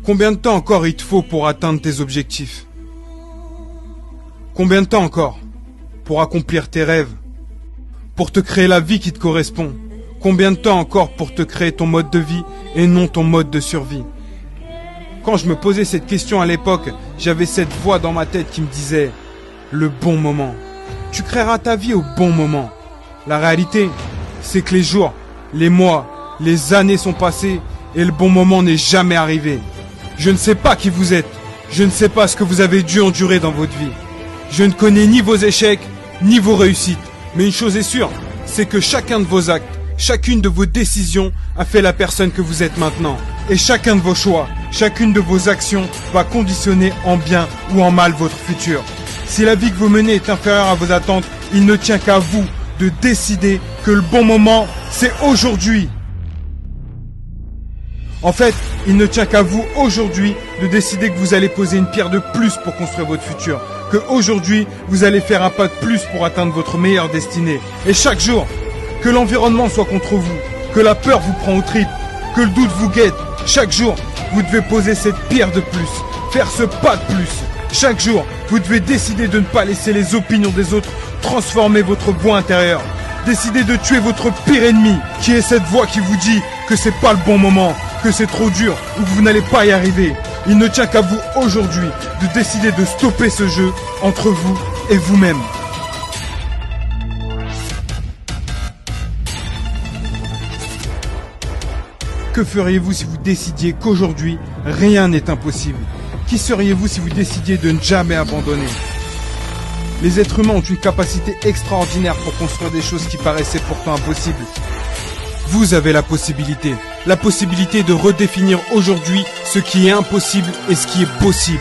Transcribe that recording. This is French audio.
Combien de temps encore il te faut pour atteindre tes objectifs? Combien de temps encore pour accomplir tes rêves? Pour te créer la vie qui te correspond? Combien de temps encore pour te créer ton mode de vie et non ton mode de survie? Quand je me posais cette question à l'époque, j'avais cette voix dans ma tête qui me disait « Le bon moment. Tu créeras ta vie au bon moment. » La réalité, c'est que les jours, les mois, les années sont passés et le bon moment n'est jamais arrivé. Je ne sais pas qui vous êtes. Je ne sais pas ce que vous avez dû endurer dans votre vie. Je ne connais ni vos échecs, ni vos réussites. Mais une chose est sûre, c'est que chacun de vos actes, chacune de vos décisions a fait la personne que vous êtes maintenant. Et chacun de vos choix, chacune de vos actions va conditionner en bien ou en mal votre futur. Si la vie que vous menez est inférieure à vos attentes, il ne tient qu'à vous de décider que le bon moment, c'est aujourd'hui. En fait, il ne tient qu'à vous aujourd'hui de décider que vous allez poser une pierre de plus pour construire votre futur. Que aujourd'hui, vous allez faire un pas de plus pour atteindre votre meilleure destinée. Et chaque jour, que l'environnement soit contre vous, que la peur vous prend aux tripes, que le doute vous guette, chaque jour, vous devez poser cette pierre de plus, faire ce pas de plus. Chaque jour, vous devez décider de ne pas laisser les opinions des autres transformer votre voix intérieure. Décidez de tuer votre pire ennemi, qui est cette voix qui vous dit que c'est pas le bon moment, que c'est trop dur ou que vous n'allez pas y arriver. Il ne tient qu'à vous aujourd'hui de décider de stopper ce jeu entre vous et vous-même. Que feriez-vous si vous décidiez qu'aujourd'hui, rien n'est impossible? Qui seriez-vous si vous décidiez de ne jamais abandonner? Les êtres humains ont une capacité extraordinaire pour construire des choses qui paraissaient pourtant impossibles. Vous avez la possibilité de redéfinir aujourd'hui ce qui est impossible et ce qui est possible.